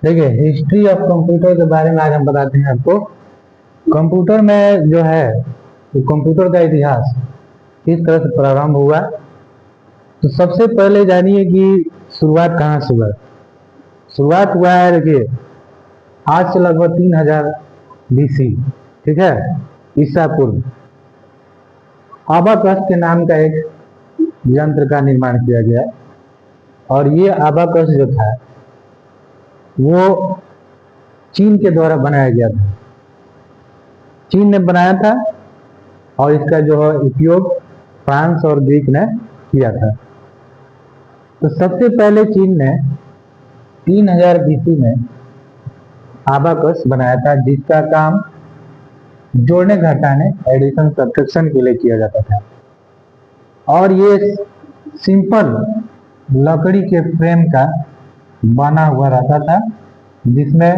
देखिए, history of computer के बारे में आज हम बताते हैं आपको। कंप्यूटर में जो है, तो कंप्यूटर का इतिहास किस तरह से प्रारंभ हुआ। तो सबसे पहले जानिए कि शुरुआत कहाँ से हुआ। शुरुआत हुआ है, देखिए, आज से लगभग 3000 BC, ठीक है, ईसा पूर्व। अबाकस के नाम का एक यंत्र का निर्माण किया गया, और ये अबाकस जो था वो चीन के द्वारा बनाया गया था। चीन ने बनाया था, और इसका जो है उपयोग फ्रांस और ग्रीक ने किया था। तो सबसे पहले चीन ने 3000 BC में अबाकस बनाया था, जिसका काम जोड़ने घटाने, एडिशन सब्ट्रैक्शन के लिए किया जाता था। और ये सिंपल लकड़ी के फ्रेम का बना हुआ रहता था, जिसमें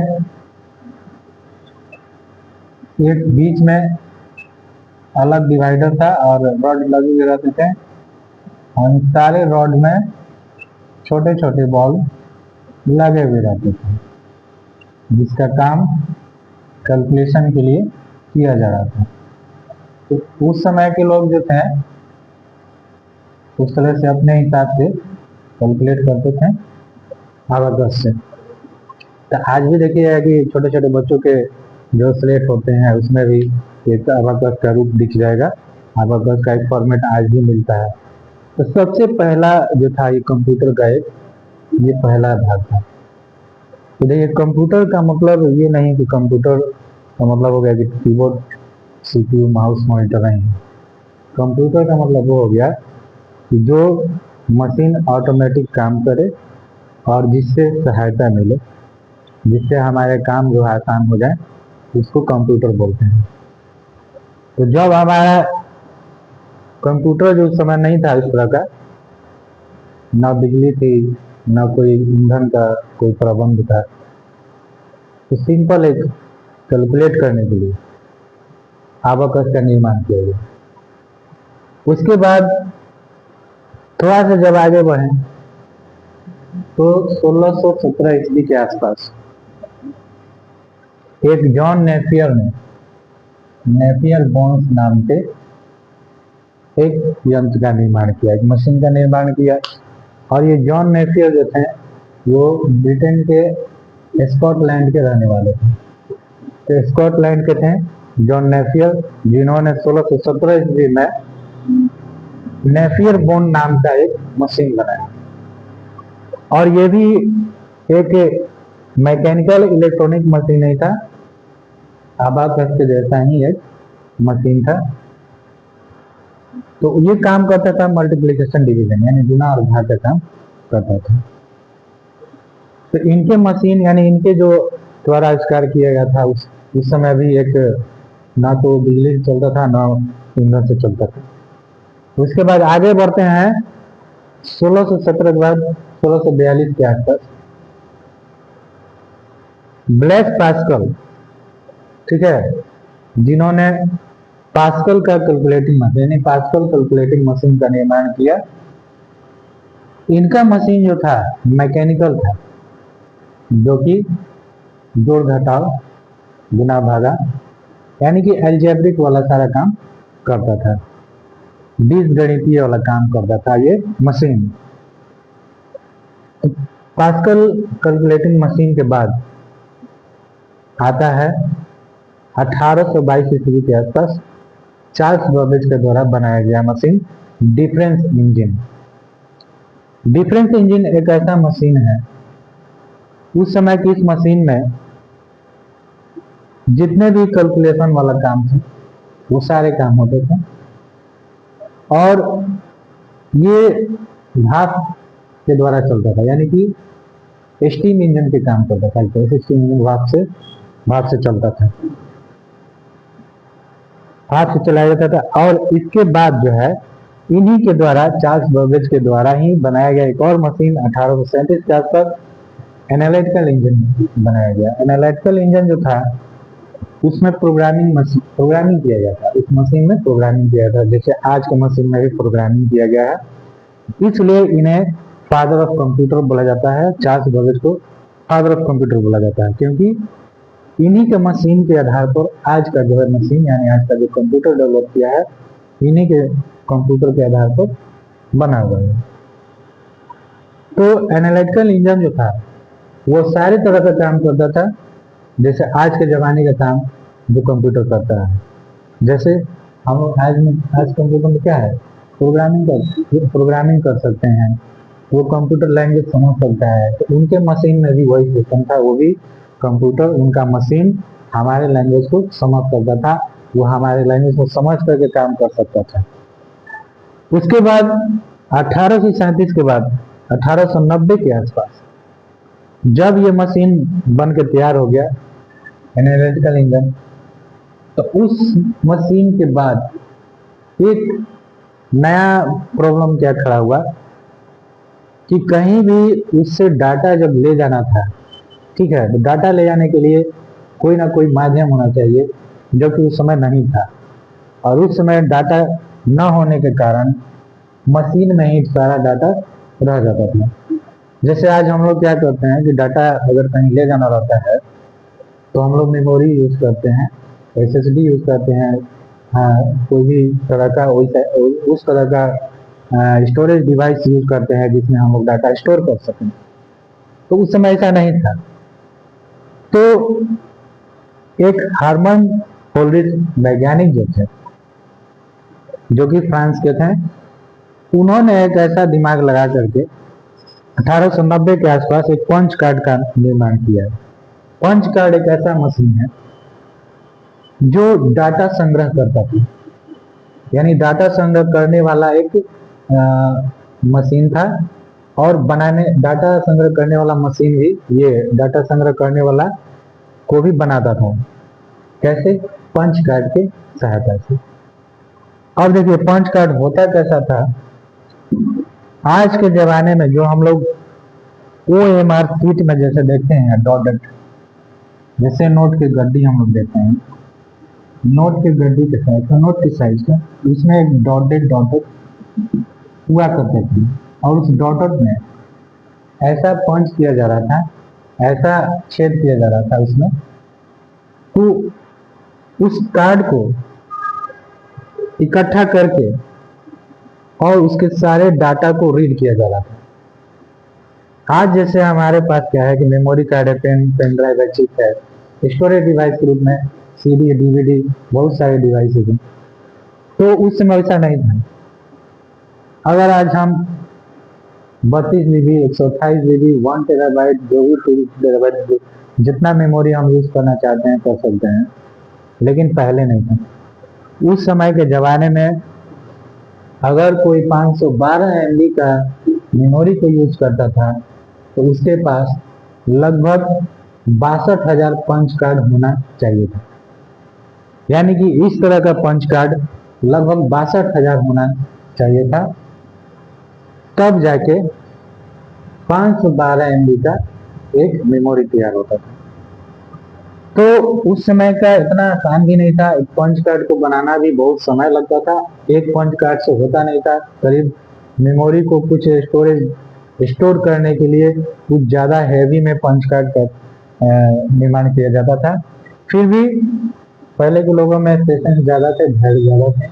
एक बीच में अलग डिवाइडर था और रॉड लगे हुए रहते थे, और सारे रॉड में छोटे छोटे बॉल लगे हुए रहते थे, जिसका काम कैलकुलेशन के लिए किया जा रहा था। तो उस समय के लोग जो थे उस तरह से अपने हिसाब से कैलकुलेट करते थे अबाकस से। तो आज भी देखिए कि छोटे छोटे बच्चों के जो स्लेट होते हैं उसमें भी एक अबाकस का रूप दिख जाएगा। अबाकस का एक फॉर्मेट आज भी मिलता है। तो सबसे पहला जो था ये कंप्यूटर का ये पहला भाग था। तो देखिए, कंप्यूटर का मतलब ये नहीं कि कंप्यूटर का मतलब हो गया कि कीबोर्ड, CPU, माउस, मॉनिटर नहीं। कंप्यूटर का मतलब वो हो गया कि जो मशीन ऑटोमेटिक काम करे और जिससे सहायता मिले, जिससे हमारे काम जो आसान हो जाए, उसको कंप्यूटर बोलते हैं। तो जब हमारा कंप्यूटर जो उस समय नहीं था इस तरह का, ना बिजली थी, ना कोई ईंधन का कोई प्रबंध था, तो सिंपल एक कैलकुलेट करने के लिए अबाकस का निर्माण किया गया। उसके बाद थोड़ा सा जब आगे बढ़े तो 1617 ईस्वी के आसपास एक जॉन नेपियर ने नेपियर बोन्स नाम के एक यंत्र का निर्माण किया, एक मशीन का निर्माण किया। और ये जॉन नेपियर जो थे वो ब्रिटेन के स्कॉटलैंड के रहने वाले थे। तो स्कॉटलैंड के थे जॉन नेपियर, जिन्होंने 1617 ईस्वी में नेपियर बोन नाम का एक मशीन बनाया। और ये भी एक मैकेनिकल इलेक्ट्रॉनिक मशीन नहीं था, अबाकस के जैसा ही एक मशीन था। तो ये काम करता था मल्टीप्लिकेशन डिवीजन, यानी गुणा और भाग का काम करता था। तो इनके मशीन, यानी इनके जो द्वारा आविष्कार किया गया था, उस समय भी एक ना तो बिजली से चलता था ना ईंधन से चलता था। उसके बाद आगे बढ़ते हैं 1617 के बाद 1642 के आसपास ब्लेस पास्कल, ठीक है, जिन्होंने पास्कल का कैलकुलेटिंग मशीन, यानी पास्कल कैलकुलेटिंग मशीन का निर्माण किया। इनका मशीन जो था मैकेनिकल था, जो कि जोड़ घटाव, गुना भागा, यानी कि अलजेब्रिक वाला सारा काम करता था, बीजगणितीय वाला काम करता था ये मशीन। पास्कल कैलकुलेटिंग मशीन के बाद आता है 1822 ईस्वी के आसपास चार्ल्स बाबेज के द्वारा बनाया गया machine difference engine. Difference engine एक ऐसा मशीन है, उस समय की इस मशीन में जितने भी कैलकुलेशन वाला काम था वो सारे काम होते थे। और ये भाप के द्वारा चलता था, यानी कि स्टीम इंजन के काम करता था। स्टीम इंजन भाप से चलता था, हाथ से चलाया जाता था। और इसके बाद जो है इन्हीं के द्वारा, चार्ल्स बाबेज के द्वारा ही बनाया गया एक और मशीन 1837 के आसपास एनालिटिकल इंजन बनाया गया। एनालिटिकल इंजन जो था उसमें प्रोग्रामिंग किया गया था, इस मशीन में प्रोग्रामिंग किया था, जैसे आज के मशीन में भी प्रोग्रामिंग किया गया है। इसलिए इन्हें फादर ऑफ कंप्यूटर बोला जाता है, चार्ल्स बाबेज को। फादर ऑफ कंप्यूटर बोला जाता है, क्योंकि इन्हीं के मशीन के आधार पर आज का जो है मशीन, यानी आज का जो कंप्यूटर डेवलप किया है, इन्हीं के कंप्यूटर के आधार पर बना हुआ है। तो एनालिटिकल इंजन जो था वो सारे तरह का काम करता था, जैसे आज के जमाने का काम जो कंप्यूटर करता है। जैसे हम आज कंप्यूटर में क्या है, प्रोग्रामिंग कर सकते हैं, वो कंप्यूटर लैंग्वेज समझ सकता है। तो उनके मशीन में भी वही सिस्टम था, वो भी कंप्यूटर, उनका मशीन हमारे लैंग्वेज को समझ सकता था, वो हमारे लैंग्वेज को समझ करके काम कर सकता था। उसके बाद 1837 के बाद 1890 के आसपास जब ये मशीन बन के तैयार हो गया, एनालिटिकल इंजन, तो उस मशीन के बाद एक नया प्रॉब्लम क्या खड़ा हुआ कि कहीं भी उससे डाटा जब ले जाना था, ठीक है, तो डाटा ले जाने के लिए कोई ना कोई माध्यम होना चाहिए, जो कि उस समय नहीं था। और उस समय डाटा न होने के कारण मशीन में ही सारा डाटा रह जाता था। जैसे आज हम लोग क्या करते हैं कि डाटा अगर कहीं ले जाना रहता है तो हम लोग मेमोरी यूज करते हैं, एसएसडी यूज करते हैं, हाँ, कोई भी तरह का उस तरह का स्टोरेज डिवाइस यूज करते हैं जिसमें हम लोग डाटा स्टोर कर सकें। तो उस समय ऐसा नहीं था। तो एक हार्मन होल्रिच वैज्ञानिक जो थे, जो कि फ्रांस के थे, उन्होंने एक ऐसा दिमाग लगा करके 1890 के आसपास एक पंच कार्ड का निर्माण किया है। पंच कार्ड एक ऐसा मशीन है जो डाटा संग्रह करता था, यानी डाटा संग्रह करने वाला एक मशीन था। और बनाने डाटा संग्रह करने वाला मशीन भी ये डाटा संग्रह करने वाला को भी बनाता था। कैसे? पंच कार्ड के सहायता से। अब देखिए पंच कार्ड होता कैसा था। आज के जमाने में जो हम लोग OMR शीट में जैसे देखते हैं डॉटेड, जैसे नोट की गड्डी हम लोग देखते हैं, नोट की गड्डी के साइज का, नोट की साइज का, इसमें एक डॉटेड हुआ करते थे। और उस डॉटेड में ऐसा पंच किया जा रहा था, ऐसा छेद किया जा रहा था उसमें, तो उस कार्ड को इकट्ठा करके और उसके सारे डाटा को रीड किया जा रहा था। आज जैसे हमारे पास क्या है कि मेमोरी कार्ड है, पेन ड्राइव है, चिप है, स्टोरेज डिवाइस के रूप में CD, DVD, बहुत सारे डिवाइसेज हैं। तो उस समय ऐसा नहीं था। अगर आज हम 32 GB, 128 GB, 1 TB, जो भी 2 TB, जितना मेमोरी हम यूज करना चाहते हैं कर सकते हैं, लेकिन पहले नहीं था। उस समय के जमाने में अगर कोई 512 MB का मेमोरी को यूज करता था तो उसके पास लगभग 62,000 पंच कार्ड होना चाहिए था। यानी कि इस तरह का पंच कार्ड लगभग 62,000 होना चाहिए था, तब जाके 512 MB का एक मेमोरी तैयार होता था। तो उस समय का इतना आसान भी नहीं था, एक पंच कार्ड को बनाना भी बहुत समय लगता था। एक पंच कार्ड से होता नहीं था, करीब मेमोरी को कुछ स्टोर करने के लिए कुछ ज़्यादा हैवी में पंच कार्ड का निर्माण किया जाता था। फिर भी पहले के लोगों में पेशेंस ज़्यादा थे, धैर्य ज़्यादा थे,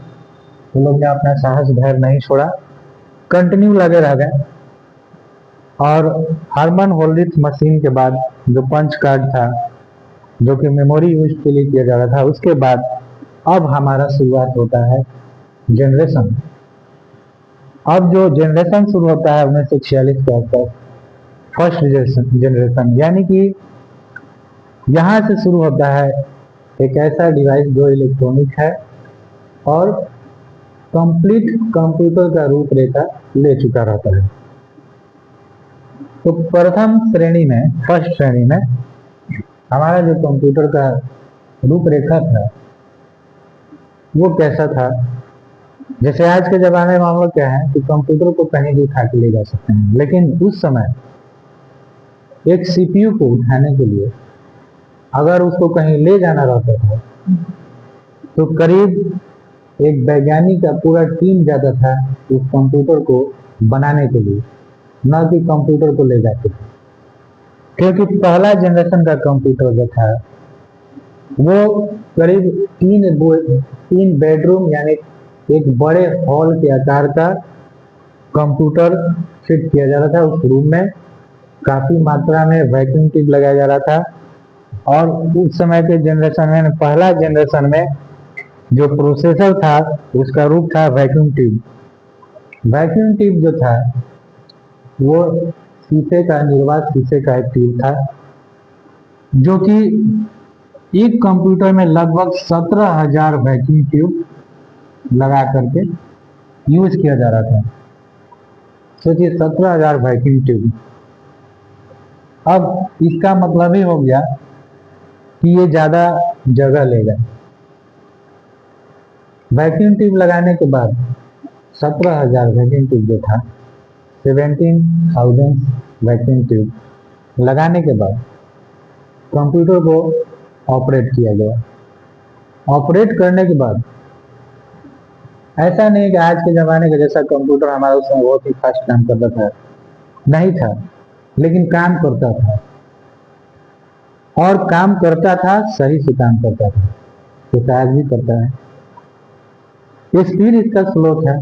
वो लोग ने अपना साहस धैर्य नहीं छोड़ा, कंटिन्यू लगे रह गए। और हार्मन होल्रिच मशीन के बाद जो पंच कार्ड था, जो कि मेमोरी यूज के लिए किया जा रहा था, उसके बाद अब हमारा शुरुआत होता है जनरेशन। अब जो जनरेशन शुरू होता है 1946 के आसपास, फर्स्ट जनरेशन, यानी कि यहाँ से शुरू होता है एक ऐसा डिवाइस जो इलेक्ट्रॉनिक है और कंप्लीट कंप्यूटर का रूपरेखा ले चुका रहता है। तो प्रथम श्रेणी में, फर्स्ट श्रेणी में हमारा जो कंप्यूटर का रूपरेखा था वो कैसा था। जैसे आज के जमाने में हम लोग क्या है कि कंप्यूटर को कहीं भी उठा के ले जा सकते हैं, लेकिन उस समय एक CPU को उठाने के लिए अगर उसको कहीं ले जाना रहता था तो करीब एक वैज्ञानिक का पूरा टीम जाता था उस कंप्यूटर को बनाने के लिए, न कि कंप्यूटर को ले जाते थे। क्योंकि पहला जनरेशन का कंप्यूटर जो था वो करीब तीन बेडरूम यानी एक बड़े हॉल के आकार का कंप्यूटर फिट किया जा रहा था उस रूम में। काफी मात्रा में वैक्यूम ट्यूब लगाया जा रहा था। और उस समय के जनरेशन में, पहला जनरेशन में जो प्रोसेसर था उसका रूप था वैक्यूम ट्यूब। वैक्यूम ट्यूब जो था वो शीशे का, निर्वात शीशे का एक ट्यूब था, जो कि एक कंप्यूटर में लगभग 17,000 वैक्यूम ट्यूब लगा करके यूज किया जा रहा था। सोचिए 17,000 वैक्यूम ट्यूब। अब इसका मतलब ही हो गया कि ये ज्यादा जगह लेगा। वैक्यूम ट्यूब लगाने के बाद 17,000 वैक्यूम ट्यूब जो था, 17,000 वैक्यूम ट्यूब लगाने के बाद कंप्यूटर को ऑपरेट किया गया। ऑपरेट करने के बाद ऐसा नहीं कि आज के ज़माने का जैसा कंप्यूटर हमारा उसमें बहुत ही फास्ट काम करता था, नहीं था, लेकिन काम करता था और काम करता था, सही से काम करता था, तो आज भी करता है। स्पीड इसका स्लो था,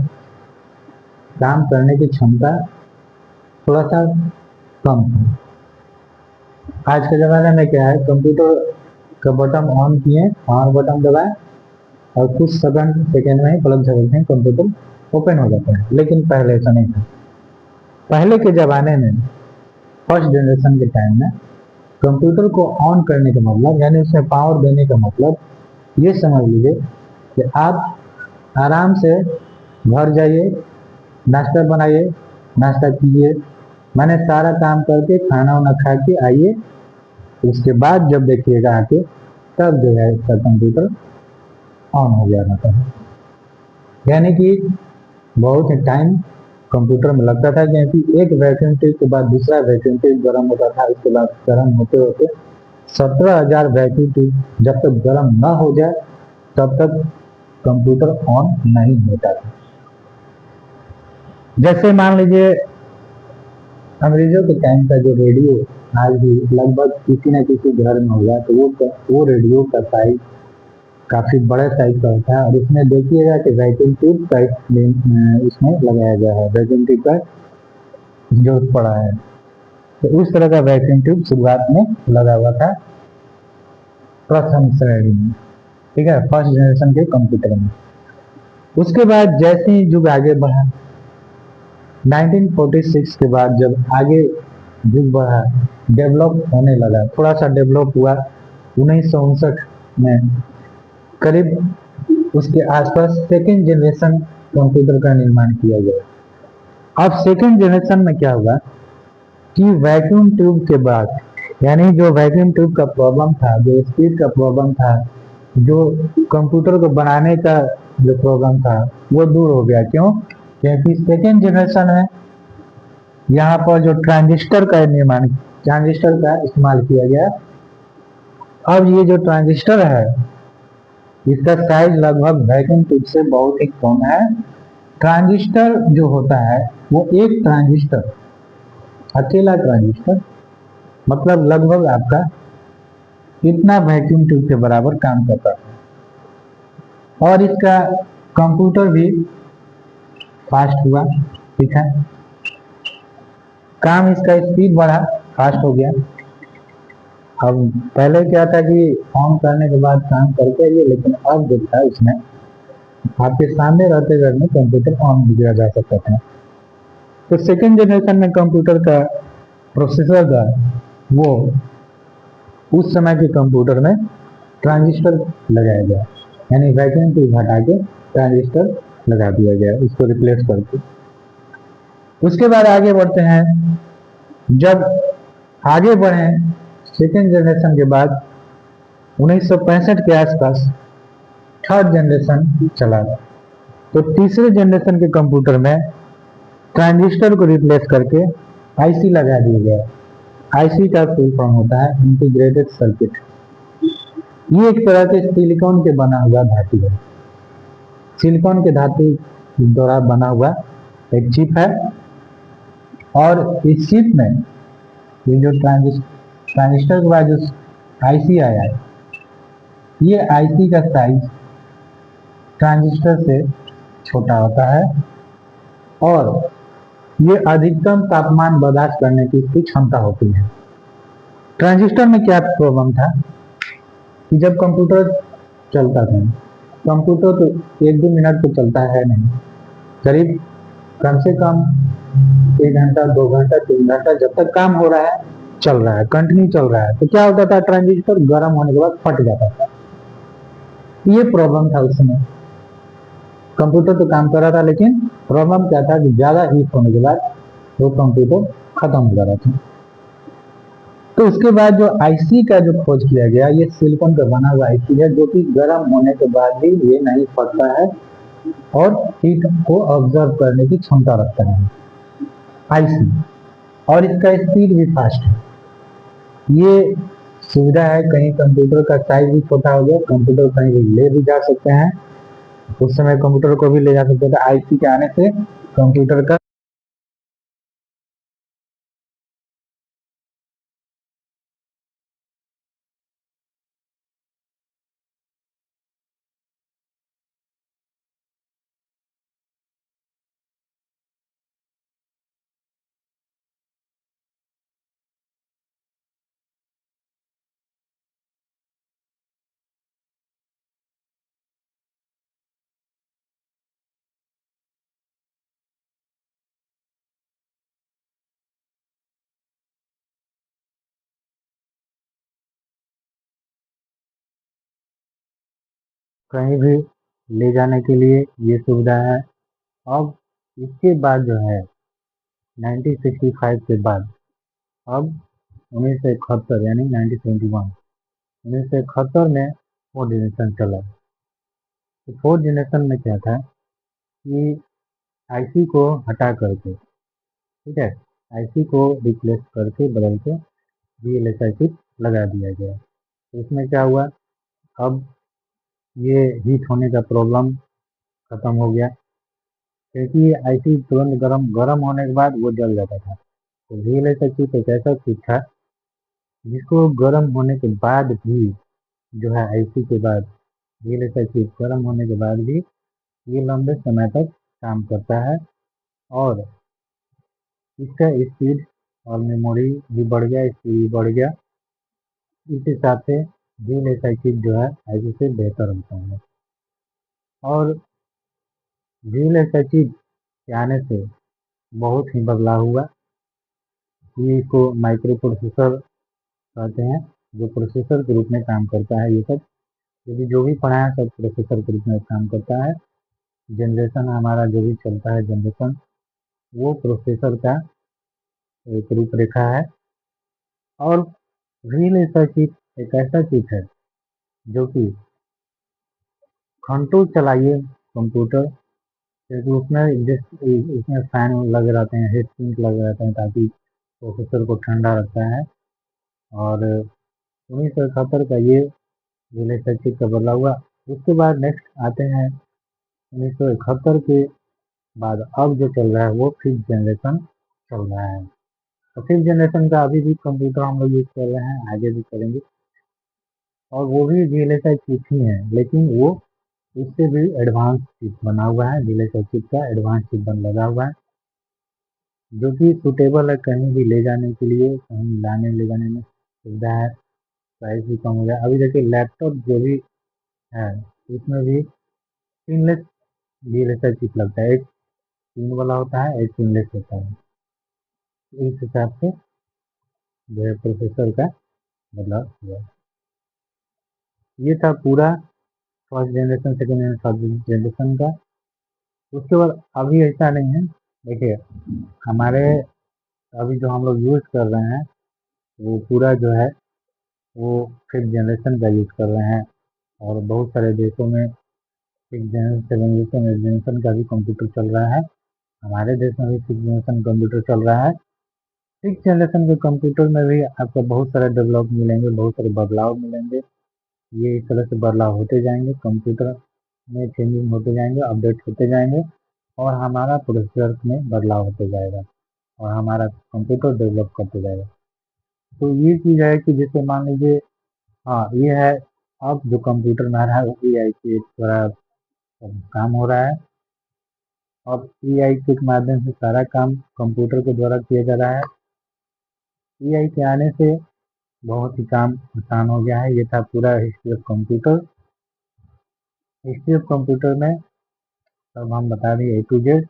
काम करने की क्षमता थोड़ा सा कम था। आज के ज़माने में क्या है, कंप्यूटर का बटन ऑन किए, ऑन बटन दबाए और कुछ सेकंड में ही पलक झपकते हैं कंप्यूटर ओपन हो जाता है। लेकिन पहले ऐसा नहीं था। पहले के ज़माने में, फर्स्ट जनरेशन के टाइम में, कंप्यूटर को ऑन करने का मतलब यानी उसमें पावर देने का मतलब ये समझ लीजिए कि आप आराम से घर जाइए, नाश्ता बनाइए, नाश्ता कीजिए, मैंने सारा काम करके खाना वाना खा के आइए, उसके बाद जब देखिएगा आके तब जो है इसका कंप्यूटर ऑन हो गया रहता है। यानी कि बहुत ही टाइम कंप्यूटर में लगता था, क्योंकि एक वैक्यूम ट्यूब के बाद दूसरा वैक्यूम ट्यूब गर्म होता था, उसके बाद गर्म होते होते 17,000 वैक्यूम ट्यूब जब तक गर्म न हो जाए तब तक कंप्यूटर ऑन नहीं होता था। जैसे मान लीजिए अंग्रेजों के टाइम का जो रेडियो आज भी लगभग किसी न किसी घर में होगा, तो वो रेडियो का साइज काफी बड़े साइज का होता है और इसमें देखिएगा कि वैक्यूम ट्यूब का इसमें लगाया गया है, वैक्यूम ट्यूब का जो पड़ा है। तो उस तरह का वैक्यूम ट्यूब शुरुआत में लगा हुआ था प्रथम श्रेणी में, ठीक है, फर्स्ट जनरेशन के कंप्यूटर में। उसके बाद जैसे ही युग आगे बढ़ा, 1946 के बाद जब आगे युग बढ़ा, डेवलप होने लगा, थोड़ा सा डेवलप हुआ 1959 में, करीब उसके आसपास सेकेंड जनरेशन कंप्यूटर का निर्माण किया गया। अब सेकेंड जनरेशन में क्या हुआ कि वैक्यूम ट्यूब के बाद, यानी जो वैक्यूम ट्यूब का प्रॉब्लम था, जो स्पीड का प्रॉब्लम था, जो कंप्यूटर को बनाने का जो प्रॉब्लम था, वो दूर हो गया। क्यों? क्योंकि सेकेंड जनरेशन में यहाँ पर जो ट्रांजिस्टर का इस्तेमाल किया गया। अब ये जो ट्रांजिस्टर है इसका साइज लगभग वैक्यूम ट्यूब से बहुत ही कम है। ट्रांजिस्टर जो होता है वो एक ट्रांजिस्टर, अकेला ट्रांजिस्टर, मतलब लगभग आपका इतना वैक्यूम ट्यूब के बराबर काम करता है। और इसका कंप्यूटर भी फास्ट हुआ, ठीक है, काम इसका स्पीड बढ़ा, फास्ट हो गया। अब पहले क्या था कि ऑन करने के बाद काम करते रहिए, लेकिन अब जो था इसमें आपके सामने रहते घर में कंप्यूटर ऑन भी किया जा सकता था। तो सेकेंड जनरेशन में कंप्यूटर का प्रोसेसर था वो उस समय के कंप्यूटर में ट्रांजिस्टर लगाया गया, यानी वैक्यूम ट्यूब हटा के ट्रांजिस्टर लगा दिया गया, उसको रिप्लेस करके। उसके बाद आगे बढ़ते हैं। जब आगे बढ़े सेकेंड जनरेशन के बाद 1965 के आसपास थर्ड जनरेशन चला। तो तीसरे जनरेशन के कंप्यूटर में ट्रांजिस्टर को रिप्लेस करके आईसी लगा दिया गया। आईसी का फुल फॉर्म होता है इंटीग्रेटेड सर्किट। ये एक तरह के सिलिकॉन के बना हुआ धातु है, सिलिकॉन के धातु द्वारा बना हुआ एक चिप है। और इस चिप में ये जो ट्रांजिस्टर के बाद जो आईसी आया है, ये आईसी का साइज ट्रांजिस्टर से छोटा होता है और ये अधिकतम तापमान बर्दाश्त करने की इसकी क्षमता होती है। ट्रांजिस्टर में क्या प्रॉब्लम था कि जब कंप्यूटर चलता था, कंप्यूटर तो 1-2 मिनट तो चलता है नहीं, करीब कम से कम 1 घंटा 2 घंटा 3 घंटा जब तक काम हो रहा है चल रहा है, कंटिन्यू चल रहा है, तो क्या होता था, ट्रांजिस्टर गर्म होने के बाद फट जाता था। ये प्रॉब्लम था उस समय। कंप्यूटर तो काम कर रहा था, लेकिन प्रॉब्लम क्या था कि ज्यादा हीट होने के बाद वो कंप्यूटर खत्म हो जा रहा था। तो उसके बाद जो आईसी का जो खोज किया गया, ये सिलिकॉन का बना हुआ आईसी है, जो कि गर्म होने के बाद भी ये नहीं फटता है और हीट को ऑब्जर्व करने की क्षमता रखता है आईसी, और इसका स्पीड भी फास्ट है। ये सुविधा है, कहीं कंप्यूटर का साइज भी छोटा हो गया, कंप्यूटर कहीं भी ले भी जा सकते हैं, उस समय कंप्यूटर को भी ले जा सकते थे। आईसी के आने से कंप्यूटर का कहीं भी ले जाने के लिए ये सुविधा है। अब इसके बाद जो है 1965 के बाद, अब 1971 यानी 1971, 1971 में फोर्थ जनरेशन चला। तो फोर्थ जनरेशन में क्या था कि आईसी को हटा करके, ठीक है, आईसी को रिप्लेस करके बदल के वीएलएसआई चिप लगा दिया गया। तो इसमें क्या हुआ, अब ये हीट होने का प्रॉब्लम खत्म हो गया, क्योंकि आईसी तुरंत गर्म गर्म होने के बाद वो जल जाता था। तो वीएलएसआई चिप एक ऐसा चिप था जिसको गर्म होने के बाद भी, जो है आईसी के बाद वीएलएसआई चिप गर्म होने के बाद भी ये लंबे समय तक काम करता है, और इसका स्पीड और मेमोरी भी बढ़ गया, स्पीड भी बढ़ गया। इस हिसाब से वीएलएसआई चिप जो है आईसी से बेहतर होता है। और वीएलएसआई चिप के आने से बहुत ही बदलाव हुआ। इसको माइक्रो प्रोसेसर कहते हैं, जो प्रोसेसर के रूप में काम करता है। ये सब यदि जो भी पढ़ा है सब प्रोसेसर के रूप में काम करता है। जनरेशन हमारा जो भी चलता है जनरेशन, वो प्रोसेसर का एक रूपरेखा है। और वीएलएसआई चिप एक ऐसा चिप है जो कि घंटों चलाइए कंप्यूटर, क्योंकि उसमें फैन लगे रहते हैं, हीट सिंक लगे रहते हैं, ताकि प्रोसेसर को ठंडा रखता है। और 1971 का ये वीएलएसआई चिप का बदलाव हुआ। उसके बाद नेक्स्ट आते हैं 1971 के बाद अब जो चल रहा है वो फिफ्थ जनरेशन चल रहा है। तो फिफ्थ जनरेशन का अभी भी कंप्यूटर हम लोग यूज कर रहे हैं, आगे भी करेंगे, और वो भी वीएलएसआई चिप ही है, लेकिन वो उससे भी एडवांस चिप बना हुआ है। वीएलएसआई चिप का एडवांस चिप बन लगा हुआ है, जो कि सुटेबल है कहीं भी ले जाने के लिए, कहीं लाने ले जाने में सुविधा है, प्राइस भी कम हो गया। अभी देखिए लैपटॉप जो भी है उसमें भी पिनलेस वीएलएसआई चिप लगता है, एक पिन वाला होता है, एक पिनलेस होता है। इस हिसाब से जो है प्रोसेसर का बदलाव हुआ। ये था पूरा first generation, second generation, third generation का। उसके बाद अभी ऐसा नहीं है। देखिए हमारे अभी जो हम लोग यूज़ कर रहे हैं वो पूरा जो है वो फिफ्थ जनरेशन का यूज़ कर रहे हैं, और बहुत सारे देशों में six generation, seven generation, eight generation का भी कंप्यूटर चल रहा है। हमारे देश में भी सिक्स जनरेशन कंप्यूटर चल रहा है। सिक्स जनरेशन के कंप्यूटर में भी आपको बहुत सारे डेवलप मिलेंगे, बहुत सारे बदलाव मिलेंगे। ये इस तरह से बदलाव होते जाएंगे, कंप्यूटर में चेंजिंग होते जाएंगे, अपडेट होते जाएंगे, और हमारा प्रोसेसर में बदलाव होते जाएगा, और हमारा कंप्यूटर डेवलप करते जाएगा। तो ये चीज़ है कि जैसे मान लीजिए, हाँ ये है, अब जो कंप्यूटर में आ रहा है वो एआई के द्वारा काम हो रहा है। अब एआई के माध्यम से सारा काम कंप्यूटर के द्वारा किया जा रहा है। एआई के आने से बहुत ही काम आसान हो गया है। ये था पूरा history of computer. History of computer में सब हम बता दिए A to Z,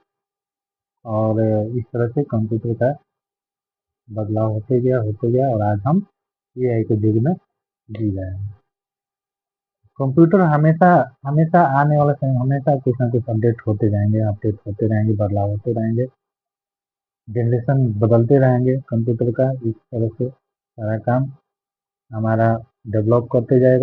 और इस तरह से कंप्यूटर का बदलाव होते गया और आज हम एआई के युग में जी रहे हैं। कंप्यूटर हमेशा हमेशा आने वाला समय हमेशा कुछ ना कुछ अपडेट होते रहेंगे, बदलाव होते रहेंगे, जनरेशन बदलते रहेंगे कंप्यूटर का। इस तरह से सारा काम हमारा डेवलप करते जाएगा।